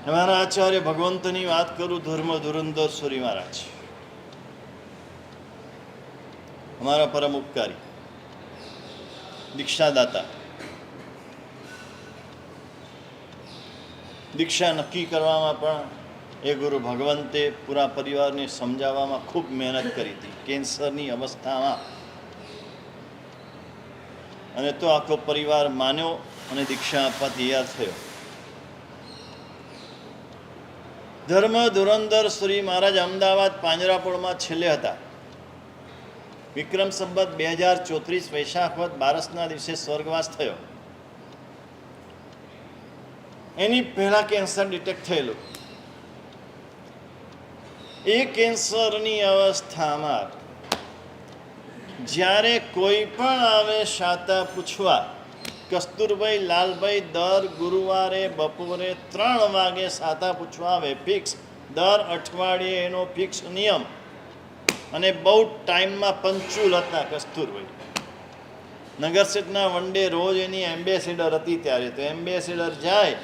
અમારા આચાર્ય ભગવંતની વાત કરું, ધર્મ ધુરંધર સુરી મહારાજ, અમારા પરમ ઉપકારી, દીક્ષાદાતા. દીક્ષા નક્કી કરવામાં પણ એ ગુરુ ભગવંતે પૂરા પરિવારને સમજાવવામાં ખૂબ મહેનત કરી હતી, કેન્સરની અવસ્થામાં. અને તો આખો પરિવાર માન્યો અને દીક્ષા આપવા તૈયાર થયો. ધર્મ ધુરંધર શ્રી મહારાજ અમદાવાદ પાંજરાપોળમાં છેલ્લે હતા. વિક્રમ સંવત 2034 વૈશાખ વદ 12ના દિવસે સ્વર્ગવાસ થયો. એની પહેલા કેન્સર ડિટેક્ટ થયેલું. એ કેન્સરની અવસ્થામાં જ્યારે કોઈ પણ આવે શાતા પૂછવા, કસ્તુરભાઈ લાલભાઈ દર ગુરુવારે બપોરે 3 વાગે શાતા પૂછવા આવે, ફિક્સ. દર અઠવાડિયે એનો ફિક્સ નિયમ. અને બહુ ટાઈમમાં પંચુલ હતા કસ્તુરભાઈ. નગરસેઠના વનડે રોજ એની એમ્બેસેડર હતી ત્યારે, તો એમ્બેસેડર જાય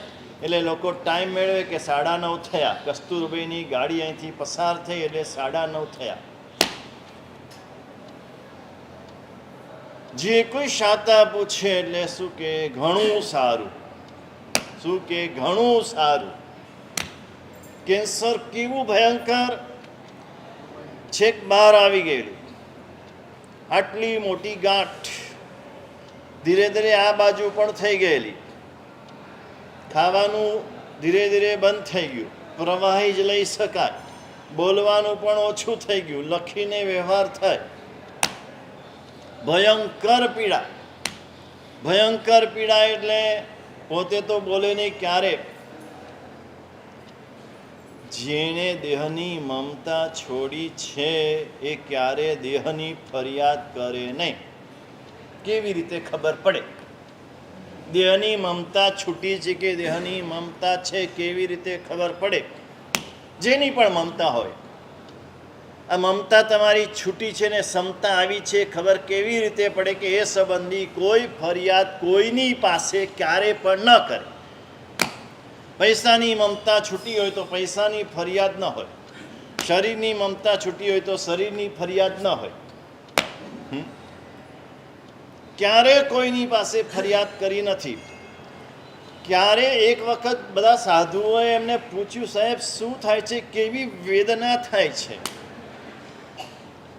એટલે લોકો ટાઈમ મેળવે કે 9:30 થયા. કસ્તુરભાઈની ગાડી અહીંથી પસાર થઈ એટલે 9:30 થયા. જે કોઈ શાતા પૂછે એટલે શું કે, ઘણું સારું. શું કે, ઘણું સારું. કેન્સર કેવું ભયંકર, છેક બહાર આવી ગયેલું. આટલી મોટી ગાંઠ ધીરે ધીરે આ બાજુ પણ થઈ ગયેલી. ખાવાનું ધીરે ધીરે બંધ થઈ ગયું, પ્રવાહી જ લઈ શકાય. બોલવાનું પણ ઓછું થઈ ગયું, લખીને વ્યવહાર થાય. ભયંકર પીડા. ભયંકર પીડા એટલે પોતે તો બોલે નહીં ક્યારે. જેણે દેહની મમતા છોડી છે એ ક્યારે દેહની ફરિયાદ કરે નહીં. કેવી રીતે ખબર પડે? દેહની મમતા છૂટી છે કે દેહની મમતા છે કેવી રીતે ખબર પડે? જેની પણ મમતા હોય, આ મમતા તમારી છૂટી છે ને ક્ષમતા આવી છે, ખબર કેવી રીતે પડે કે એ સંબંધી કોઈ ફરિયાદ કોઈની પાસે ક્યારે પણ ન કરે. પૈસાની મમતા છૂટી હોય તો પૈસાની ફરિયાદ ન હોય, શરીરની મમતા છૂટી હોય તો શરીરની ફરિયાદ ન હોય. ક્યારે કોઈની પાસે ફરિયાદ કરી નથી. ક્યારે એક વખત બધા સાધુઓએ એમને પૂછ્યું, સાહેબ શું થાય છે, કેવી વેદના થાય છે?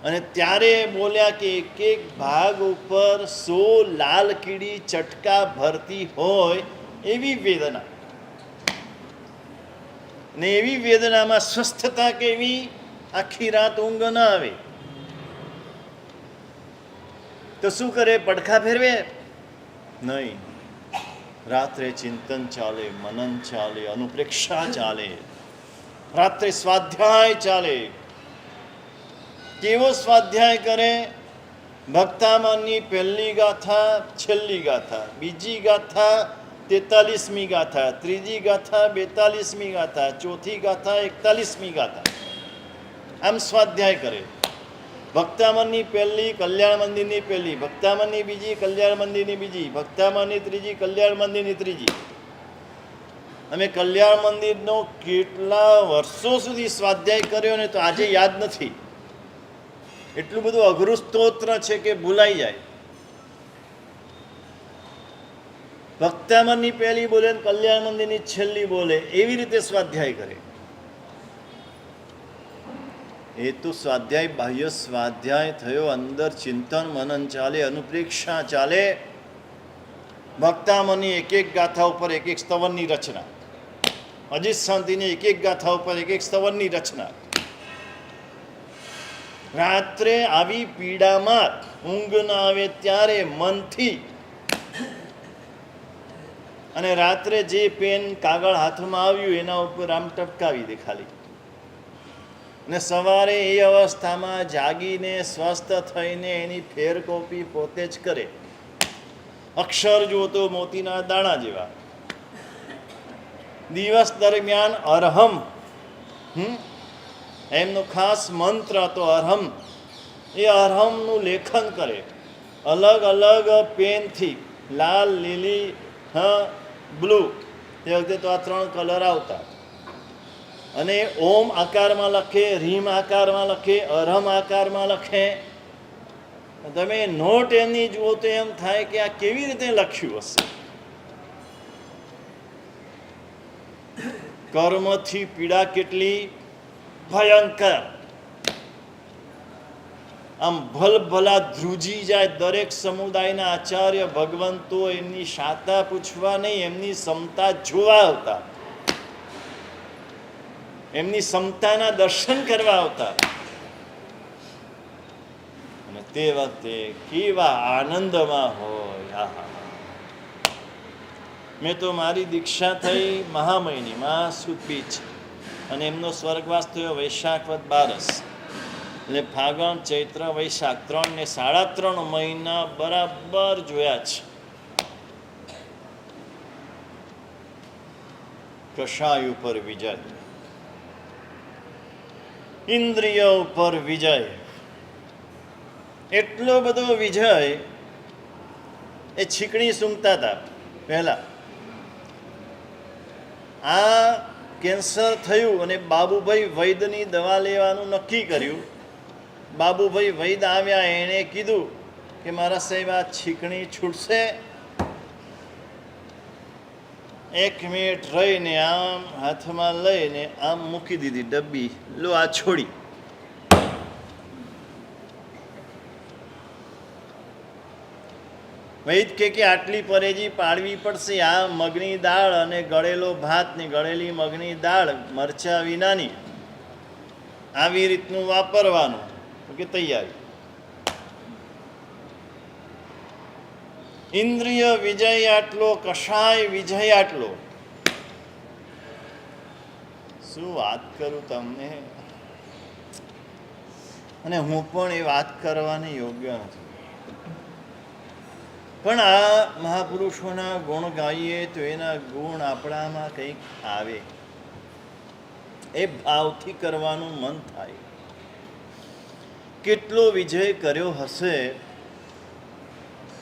અને ત્યારે બોલ્યા કે એક એક ભાગ ઉપર 100 લાલ કીડી ચટકા ભરતી હોય એવી વેદના. ને એવી વેદનામાં સ્વસ્થતા કેવી? આખી રાત ઊંઘ ન આવે તો શું કરે? પડખા ફેરવે? નહીં. રાત્રે ચિંતન ચાલે, મનન ચાલે, અનુપ્રેક્ષા ચાલે, રાત્રે સ્વાધ્યાય ચાલે. કેવો સ્વાધ્યાય કરે? ભક્તામણની પહેલી ગાથા, છેલ્લી ગાથા, બીજી ગાથા 43મી ગાથા, ત્રીજી ગાથા 42મી ગાથા, ચોથી ગાથા 41મી ગાથા. આમ સ્વાધ્યાય કરે. ભક્તામણની પહેલી, કલ્યાણ મંદિરની પહેલી, ભક્તામણની બીજી, કલ્યાણ મંદિરની બીજી, ભક્તામણની ત્રીજી, કલ્યાણ મંદિરની ત્રીજી. અમે કલ્યાણ મંદિરનો કેટલા વર્ષો સુધી સ્વાધ્યાય કર્યો ને તો આજે યાદ નથી. એટલું બધું અઘરું સ્તોત્ર છે કે ભૂલાઈ જાય. ભક્તામણની પહેલી બોલે, કલ્યાણ મંદિરની છેલ્લી બોલે, એવી રીતે સ્વાધ્યાય કરે. એ તો સ્વાધ્યાય બાહ્ય સ્વાધ્યાય થયો, અંદર ચિંતન મનન ચાલે, અનુપ્રેક્ષા ચાલે. ભક્તામણની એક એક ગાથા ઉપર એક એક સ્તવનની રચના, અજીત શાંતિની એક એક ગાથા ઉપર એક એક સ્તવનની રચના. રાત્રે આવી પીડામાં ઊંઘ ના આવે ત્યારે મનથી, અને રાત્રે જે પેન કાગળ હાથમાં આવ્યું એના ઉપર આમ ટપકાવી દે ખાલી, ને સવારે એ અવસ્થામાં જાગીને સ્વસ્થ થઈને એની ફેર કોપી પોતે જ કરે. અક્ષર જોતો મોતીના દાણા જેવા. દિવસ દરમિયાન અરહમ, એમનો ખાસ મંત્ર હતો અરહમ. એ અરહમનું લેખન કરે અલગ અલગ પેનથી, લાલ, લીલી, બ્લુ. તે વખતે તો આ 3 કલર આવતા. અને ઓમ આકારમાં લખે, રીમ આકારમાં લખે, અરહમ આકારમાં લખે. તમે નોટ એની જુઓ તો એમ થાય કે આ કેવી રીતે લખ્યું હશે. કર્મથી પીડા કેટલી ભયંકર! આમ ભલભલા ધ્રુજી જાય. દરેક સમુદાયના આચાર્ય ભગવંતો એમની શાતા પૂછવા નહીં, એમની ક્ષમતા જોવા આવતા, એમની ક્ષમતાના દર્શન કરવા આવતા. અને તે વખતે કેવા આનંદમાં હોય! મેં તો મારી દીક્ષા થઈ મહામહિનીમાં સુદ બીજ, અને એમનો સ્વર્ગવાસ થયો વૈશાખ વદ 12. એટલે ફાગણ, ચૈત્ર, વૈશાખ 3 ને 3.5 મહિના બરાબર જોયા છે. કષાય ઉપર વિજય, ઇન્દ્રિય ઉપર વિજય, એટલો બધો વિજય. એ છીકણી સૂંઘતા હતા પહેલા. આ કેન્સર થયું અને બાબુભાઈ વૈદ્યની દવા લેવાનું નક્કી કર્યું. બાબુભાઈ વૈદ આવ્યા, એણે કીધું કે મારા સાહેબ આ છીકણી છૂટશે. 1 મિનિટ રહીને આમ હાથમાં લઈને આમ મૂકી દીધી ડબ્બી, લો આ છોડી. વૈદ કે આટલી પરેજી પાડવી પડશે. આ મગની દાળ અને ગળેલો ભાત ને ગળેલી મગની દાળ મરચા વિનાની, આવી રીતનું વાપરવાનું. કે તૈયારી. ઇન્દ્રિય વિજય આટલો, કષાય વિજય આટલો. શું વાત કરું તમને! અને હું પણ એ વાત કરવાની યોગ્ય નથી. પણ આ મહાપુરુષોના ગુણ ગાઈએ તો એના ગુણ આપણામાં કંઈક આવે, એ ભાવથી કરવાનું મન થાય. કેટલો વિજય કર્યો હશે.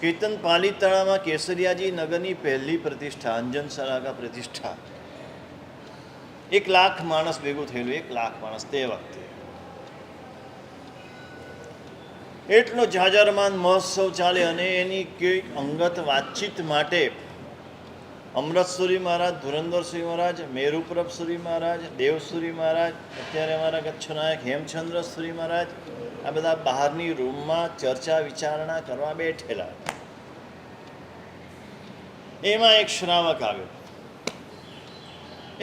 કીર્તન પાલીતાણામાં કેસરિયાજી નગરની પહેલી પ્રતિષ્ઠા, અંજન સરાગા પ્રતિષ્ઠા, 1 લાખ માણસ ભેગું થયેલું. 1 લાખ માણસ તે વખતે એટલો જાજરમાન મહોત્સવ ચાલે. અને એની કોઈ અંગત વાતચીત માટે અમૃતસુરી મહારાજ, ધુરંધરસુરી મહારાજ, મેરુપ્રભસુરી મહારાજ, દેવસુરી મહારાજ, અત્યારે અમારા કચ્છનાયક હેમચંદ્ર સુરી મહારાજ, આ બધા બહારની રૂમમાં ચર્ચા વિચારણા કરવા બેઠેલા. એમાં એક શ્રાવક આવ્યો.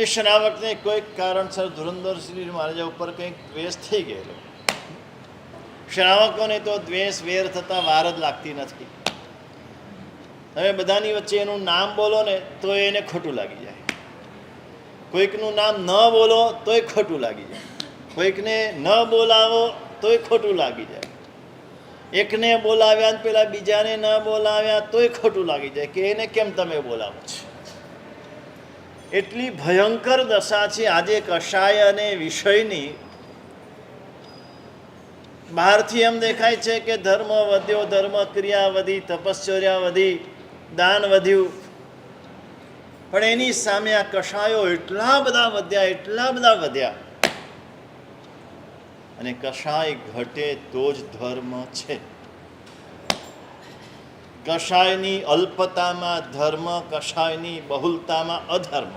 એ શ્રાવકને કોઈક કારણસર ધુરંધરસુરી મહારાજા ઉપર કંઈક દ્વેષ થઈ ગયેલો. શ્રાવકોને તો દ્વેષ વેર થતા વાર જ લાગતી નથી. હવે બધાની વચ્ચે એનું નામ બોલો ને તો એને ખોટું લાગી જાય, કોઈકનું નામ ન બોલો તોય ખોટું લાગી જાય, કોઈકને ન બોલાવો તોય ખોટું લાગી જાય, એકને બોલાવ્યા ને પેલા બીજાને ન બોલાવ્યા તોય ખોટું લાગી જાય કે એને કેમ તમે બોલાવો છો. એટલી ભયંકર દશા છે આજે કષાય અને વિષયની. બહારથી એમ દેખાય છે કે ધર્મ વધ્યો, ધર્મ ક્રિયા વધી, તપશ્ચર્યા વધી, દાન વધ્યું, પણ એની સામે આ કષાયો એટલા બધા વધ્યા, એટલા બધા વધ્યા. અને કષાય ઘટે તો જ ધર્મ છે. કષાયની અલ્પતામાં ધર્મ, કષાયની બહુલતામાં અધર્મ.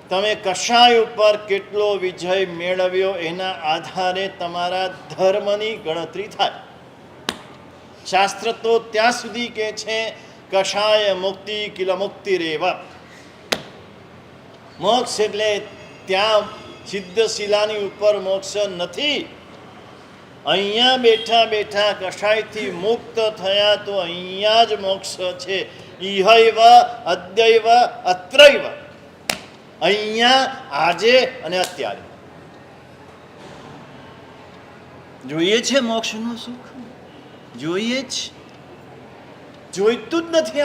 તમે કષાય ઉપર કેટલો વિજય મેળવ્યો એના આધારે તમારા ધર્મની ગણતરી થાય. શાસ્ત્ર તો ત્યાં સુધી કહે છે કષાય મુક્તિ કિલ મુક્તિ રેવ. મોક્ષ એટલે ત્યાં સિદ્ધશિલાની ઉપર મોક્ષ નથી. અહીંયા બેઠા બેઠા કષાયથી મુક્ત થયા તો અહીંયા જ મોક્ષ છે. ઇહૈવ અદ્યૈવ અત્રૈવ. અહીંયા, આજે અને અત્યારે. જોઈએ છે મોક્ષનું સુખ? જોઈએ જ. જોઈતું જ નથી.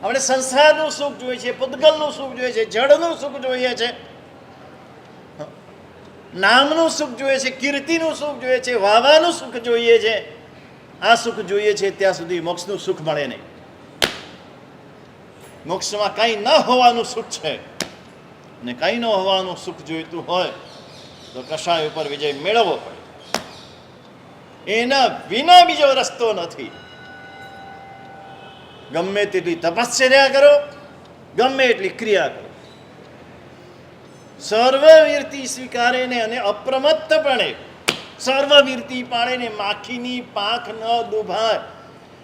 આપણે સંસારનું સુખ જોઈએ છે, પૂતગલનું સુખ જોઈએ છે, જળનું સુખ જોઈએ છે, નામનું સુખ જોઈએ છે, કીર્તિનું સુખ જોઈએ છે, વાવાનું સુખ જોઈએ છે. આ સુખ જોઈએ છે ત્યાં સુધી મોક્ષનું સુખ મળે નહીં. મોક્ષમાં કાંઈ ન હોવાનું સુખ છે, અને કાંઈ ન હોવાનું સુખ જોઈતું હોય તો કષાય ઉપર વિજય મેળવવો પડે. એના વિના બીજો રસ્તો નથી. ગમે તેટલી તપશ્ચર્યા કરો, ગમે એટલી ક્રિયા કરો, સર્વવીરતિ સ્વીકારે ને અને અપ્રમત્તપણે સર્વવીરતિ પાળે ને માખીની પાંખ ન દુભાય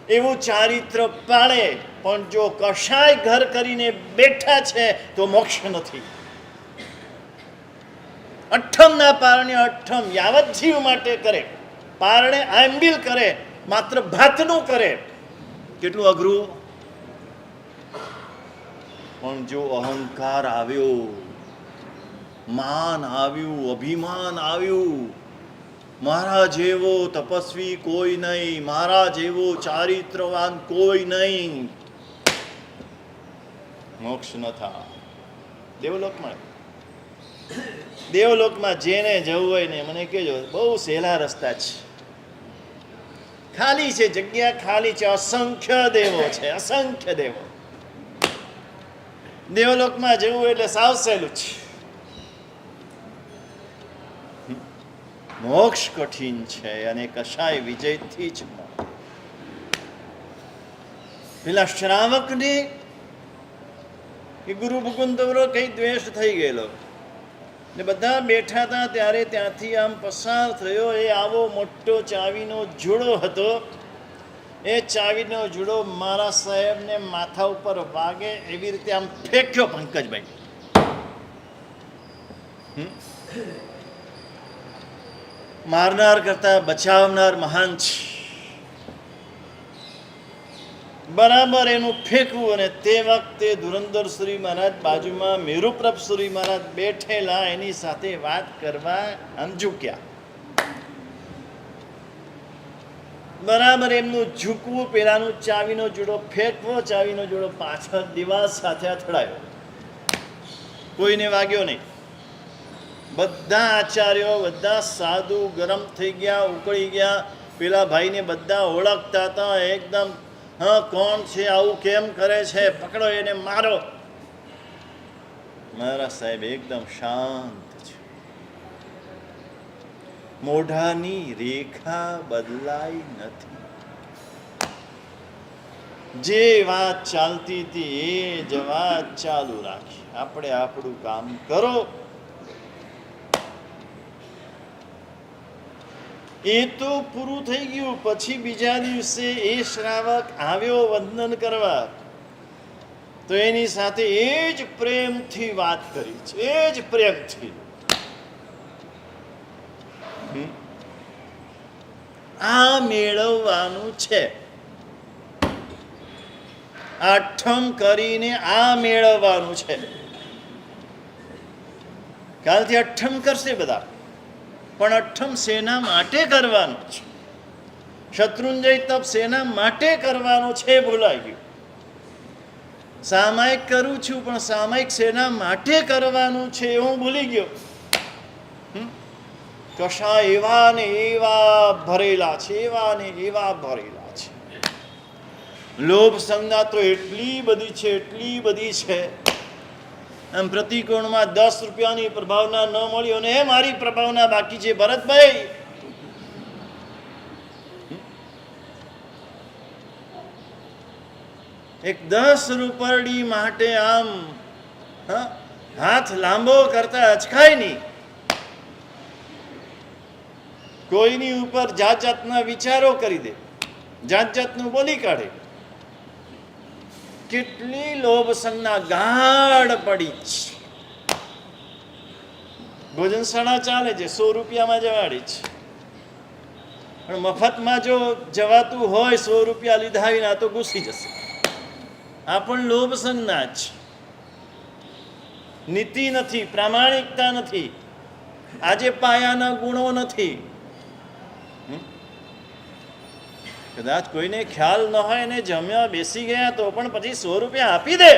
એવું ચારિત્ર પાળે. પણ જો કષાય ઘર કરીને બેઠા છે તો મોક્ષ નથી. અઠ્ઠમના પારણે અઠ્ઠમ યાવત જીવ માટે કરે, પારણે આંબિલ કરે, માત્ર ભાતનું કરે. કેટલું અઘરું. પણ જો અહંકાર આવ્યો, માન આવ્યું, અભિમાન આવ્યું, મારા જેવો તપસ્વી કોઈ નહીં, મારા જેવો ચારિત્રવાન કોઈ નહીં, મોક્ષ ન થાય. દેવલોકમાં જેને જવું હોય ને મને કહેજો, બહુ સહેલા રસ્તા છે. ખાલી છે, જગ્યા ખાલી છે. અસંખ્ય દેવો છે, અસંખ્ય દેવો. દેવલોકમાં જવું એટલે સાવ સહેલું છે. મોક્ષ કઠિન છે અને કષાય વિજયથી જ મળે. પેલા શ્રાવકને કે ગુરુ મુકુંદવરો કઈ દ્વેષ થઈ ગયેલો ને બધા બેઠા હતા ત્યારે ત્યાંથી આમ પસાર થયો. એ આવો મોટો ચાવીનો જુડો હતો. એ ચાવીનો જુડો મારા સાહેબને માથા ઉપર વાગે એવી રીતે આમ ફેંક્યો પંકજભાઈ. મારનાર કરતા બચાવનાર મહાન છે. બરાબર એનું ફેંકવું. અને તે વખતે ધુરંધર સુરી મહારાજ બાજુમાં મેરુપ્રભ સુરી મહારાજ બેઠેલા, એની સાથે વાત કરવા આમ ઝૂક્યા. બરાબર એમનું ઝૂકવું, પેલાનું ચાવીનો જોડો ફેંકવો, ચાવીનો જોડો પાછળ દિવાલ સાથે અથડાયો, કોઈને વાગ્યો નહીં. બધા આચાર્યો, બધા સાધુ ગરમ થઈ ગયા, ઉકળી ગયા. પેલા ભાઈને બધા ઓળખતા હતા એકદમ. હા, કોણ છે, આવું કેમ કરે છે, પકડો એને, મારો. મારા સાહેબ એકદમ શાંત છે, મોઢાની રેખા બદલાઈ નથી. જે વાત ચાલતી હતી એ જ વાત ચાલુ રાખી. આપણે આપણું કામ કરો. એ તો પૂરું થઈ ગયું. પછી બીજા દિવસે એ શ્રાવક આવ્યો વંદન કરવા, તો એની સાથે એ જ પ્રેમથી વાત કરી છે, એ જ પ્રેમથી. આ મેળવવાનું છે, આઠમ કરીને આ મેળવવાનું છે. કાલથી અઠ્ઠમ કરશે બધા, પણ અઠ્ઠમ શેના માટે કરવાનું છે? શત્રુંજય તપ શેના માટે કરવાનું છે ભૂલાઈ ગયું. સામાયિક કરું છું, પણ સામાયિક શેના માટે કરવાનું છે એ હું ભૂલી ગયો. કશા એવા ને એવા ભરેલા છે, એવા ને એવા ભરેલા છે. લોભ સંજ્ઞા તો એટલી બધી છે, એટલી બધી છે. આમ પ્રતિકોણમાં 10 રૂપિયાની પ્રભાવના ન મળી અને એ મારી પ્રભાવના બાકી છે. ભરતભાઈ, એક 10 રૂપરડી માટે આમ હાથ લાંબો કરતા અચકાય નહીં. કોઈની ઉપર જાત જાતના વિચારો કરી દે, જાત જાતનું બોલી કાઢે. કેટલી લોભ સંજ્ઞા ગાઢ પડી છે. ભોજનશાળા ચાલે છે, 100 રૂપિયામાં જવાડી છે, પણ મફતમાં જો જવાતું હોય 100 રૂપિયા લીધા વિના તો ઘૂસી જશે. આ પણ લોભ સંજ્ઞા છે. નીતિ નથી, પ્રામાણિકતા નથી, આજે પાયાના ગુણો નથી. કદાચ કોઈને ખ્યાલ ન હોય ને જમ્યા બેસી ગયા તો પણ પછી 100 રૂપિયા આપી દે.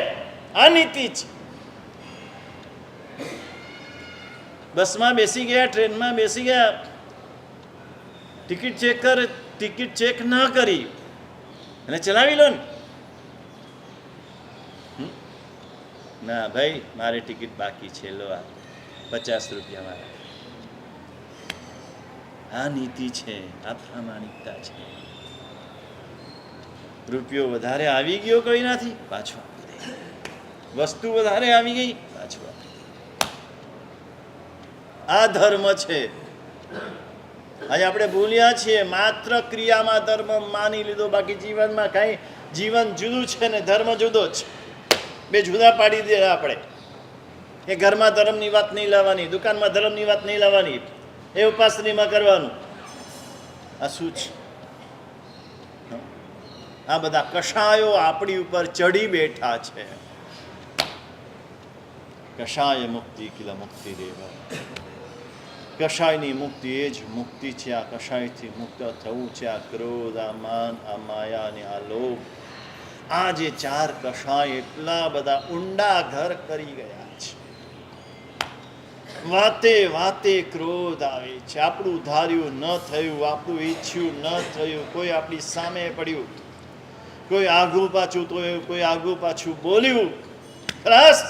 આ નીતિ છે. બસમાં બેસી ગયા, ટ્રેનમાં બેસી ગયા, ટિકિટ ચેક ન કરી અને ચલાવી લો ને. ના ભાઈ, મારે ટિકિટ બાકી છે, લો આ 50 રૂપિયા મારા. આ નીતિ છે, આ પ્રામાણિકતા છે. રૂપિયો વધારે આવી ગયો કોઈનાથી, પાછો આપી દે. વસ્તુ વધારે આવી ગઈ, પાછો આપી દે. આ ધર્મ છે. આજે આપણે ભૂલ્યા છીએ, માત્ર ક્રિયામાં ધર્મ માની લીધો, બાકી જીવનમાં કાંઈ. જીવન જુદું છે ને ધર્મ જુદો છે. બે જુદા પાડી દે આપણે. એ ઘરમાં ધર્મની વાત નહીં લાવવાની, દુકાનમાં ધર્મની વાત નહીં લાવવાની, એ ઉપાસનીમાં કરવાનું. આ શું છે? આ બધા કષાયો આપણી ઉપર ચડી બેઠા છે. કષાય મુક્તિ કિલ મુક્તિ દેવા. કષાયની મુક્તિ એ જ મુક્તિ છે. આ કષાયથી મુક્ત થવું છે. આ ક્રોધ, આ માન, આ માયા અને આ લોભ, આ જે 4 કષાય એટલા બધા ઊંડા ઘર કરી ગયા છે. વાતે વાતે ક્રોધ આવે છે. આપણું ધાર્યું ન થયું, આપણું ઈચ્છ્યું ન થયું, કોઈ આપણી સામે પડ્યું, કોઈ આગું પાછું, તો કોઈ આગું પાછું બોલ્યું. બસ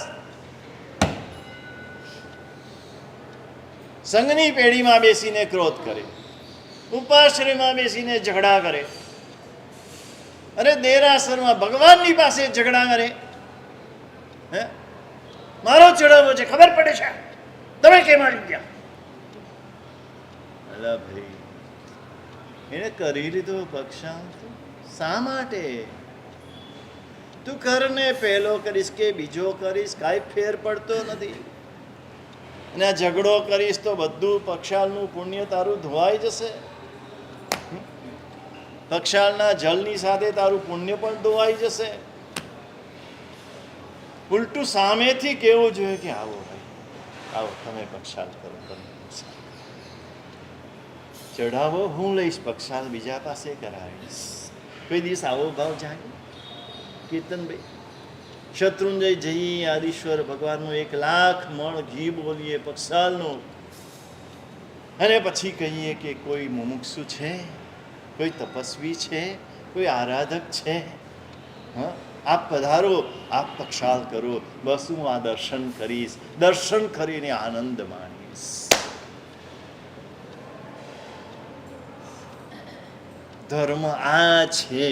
સંઘની પેઢીમાં બેસીને ક્રોધ કરે, ઉપાશ્રયમાં બેસીને ઝઘડા કરે, અરે દેરાસરમાં ભગવાનની પાસે ઝઘડા કરે. હે, મારો ચડાવો છે, ખબર પડે છે, તમે કેમ આવી ગયા? અલા ભાઈ, એને કરી લીધો પક્ષાંત. શા માટે? તું કરને, પહેલો કરીશ કે બીજો કરીશ, કાંઈ ફેર પડતો નથી. અને આ ઝઘડો કરીશ તો બધું પક્ષાલનું પુણ્ય તારું ધોવાઈ જશે. પક્ષાલના જલની સાથે તારું પુણ્ય પણ ધોવાઈ જશે. ઉલટું સામેથી કેવું જોઈએ કે આવો ભાઈ, આવો, તમે પક્ષાલ કરો, તમે પક્ષાલ કરો. ચઢાવો હું લઈશ, પક્ષાલ બીજા પાસે કરાવીશ. કોઈ દિવસ આવો ભાવ જાગે? કીર્તનભાઈ, શત્રુંજય જઈએ આદિશ્વર ભગવાનનું 1,00,000 મણ ઘી બોલીએ પક્ષાલનું, અને પછી કહીએ કે કોઈ મુમુક્ષુ છે, કોઈ તપસ્વી છે, કોઈ આરાધક છે, હા, આપ પધારો, આપ પક્ષાલ કરો, બસ હું આ દર્શન કરીશ, દર્શન કરીને આનંદ માણીશ. ધર્મ આ છે.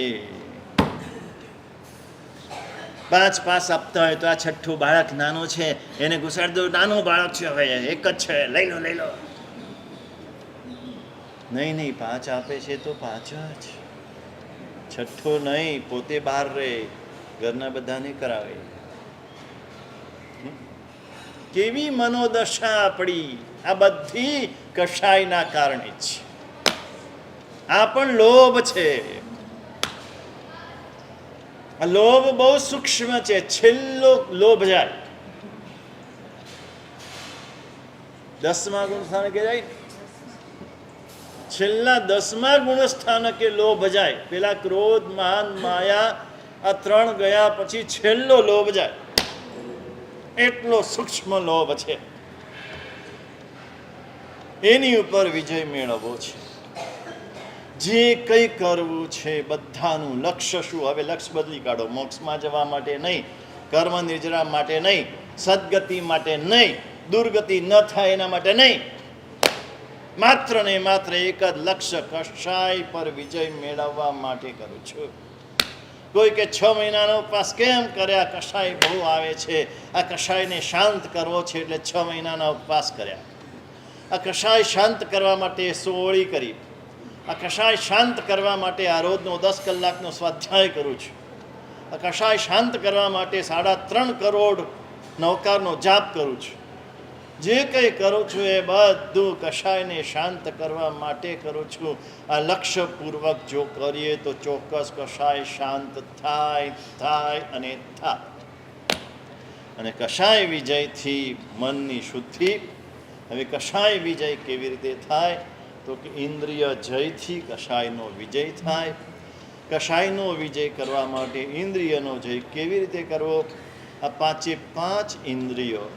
5 પાસ આપતા હોય તો આ છઠ્ઠું બાળક નાનો છે એને ઘુસાડી દો, નાનું બાળક છે, હવે એક જ છે, લઈ લો લઈ લો. નહીં 5 આપે છે તો 5 જ, છઠ્ઠો નહીં, પોતે બહાર રહે, ઘરના બધાને કરાવે. કેવી મનોદશા આપણી! આ બધી કષાયના કારણે જ. આ પણ લોભ છે. આ લોભ બહુ સૂક્ષ્મ છે. છેલ્લો લોભ જાય, 10મા ગુણ સ્થાનકે જાય, છેલ્લા 10મા ગુણ સ્થાનકે લોભ જાય. પેલા ક્રોધ, માન, માયા, આ 3 ગયા પછી છેલ્લો લોભ જાય. એટલો સૂક્ષ્મ લોભ છે. એની ઉપર વિજય મેળવવો છે. જે કંઈ કરવું છે બધાનું લક્ષ્ય શું? હવે લક્ષ્ય બદલી કાઢો. મોક્ષમાં જવા માટે નહીં, કર્મ નિર્જરા માટે નહીં, સદગતિ માટે નહીં, દુર્ગતિ ન થાય એના માટે નહીં, માત્ર ને માત્ર એક જ લક્ષ્ય, કષાય પર વિજય મેળવવા માટે કરું છું. કોઈ કે 6 મહિનાનો ઉપવાસ કેમ કર્યા? કષાય બહુ આવે છે, આ કષાયને શાંત કરવો છે એટલે 6 મહિનાના ઉપવાસ કર્યા. આ કષાય શાંત કરવા માટે સોળી કરી. આ કષાય શાંત કરવા માટે આ રોજનો 10 કલાકનો સ્વાધ્યાય કરું છું. આ કષાય શાંત કરવા માટે 3.5 કરોડ નવકારનો જાપ કરું છું. જે કંઈ કરું છું એ બધું કષાયને શાંત કરવા માટે કરું છું. આ લક્ષ્યપૂર્વક જો કરીએ તો ચોક્કસ કષાય શાંત થાય થાય અને થાય. અને કષાય વિજયથી મનની શુદ્ધિ. હવે કષાય વિજય કેવી રીતે થાય? તો કે ઇન્દ્રિય જયથી કષાયનો વિજય થાય. કષાયનો વિજય કરવા માટે ઇન્દ્રિયનો જય કેવી રીતે કરવો? આ 5 ઇન્દ્રિયો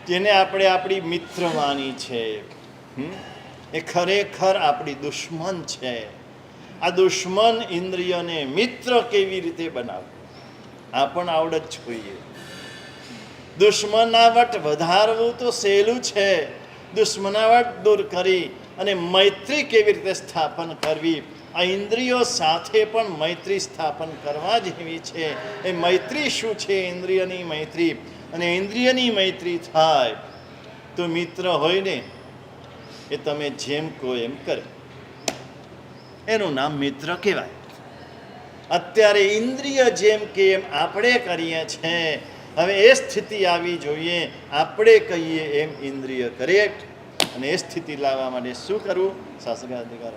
જેને આપણે આપણી મિત્ર માની છે, એ ખરેખર આપણી દુશ્મન છે. આ દુશ્મન ઇન્દ્રિયોને મિત્ર કેવી રીતે બનાવવું આ પણ આવડત જોઈએ. દુશ્મનાવટ વધારવું તો સહેલું છે. દુશ્મનાવટ દૂર કરી અને મૈત્રી કેવી રીતે સ્થાપન કરવી, આ ઇન્દ્રિયો સાથે પણ મૈત્રી સ્થાપન કરવા જેવી છે. એ મૈત્રી શું છે? ઇન્દ્રિયની મૈત્રી. અને ઇન્દ્રિયની મૈત્રી થાય તો મિત્ર હોય ને એ તમે જેમ કહો એમ કરે, એનું નામ મિત્ર કહેવાય. અત્યારે ઇન્દ્રિય જેમ કે એમ આપણે કરીએ છીએ. હવે એ સ્થિતિ આવી જોઈએ, આપણે કહીએ એમ ઇન્દ્રિય કરે. અને એ સ્થિતિ લાવવા માટે શું કરવું? શાસ્ત્રાધિકાર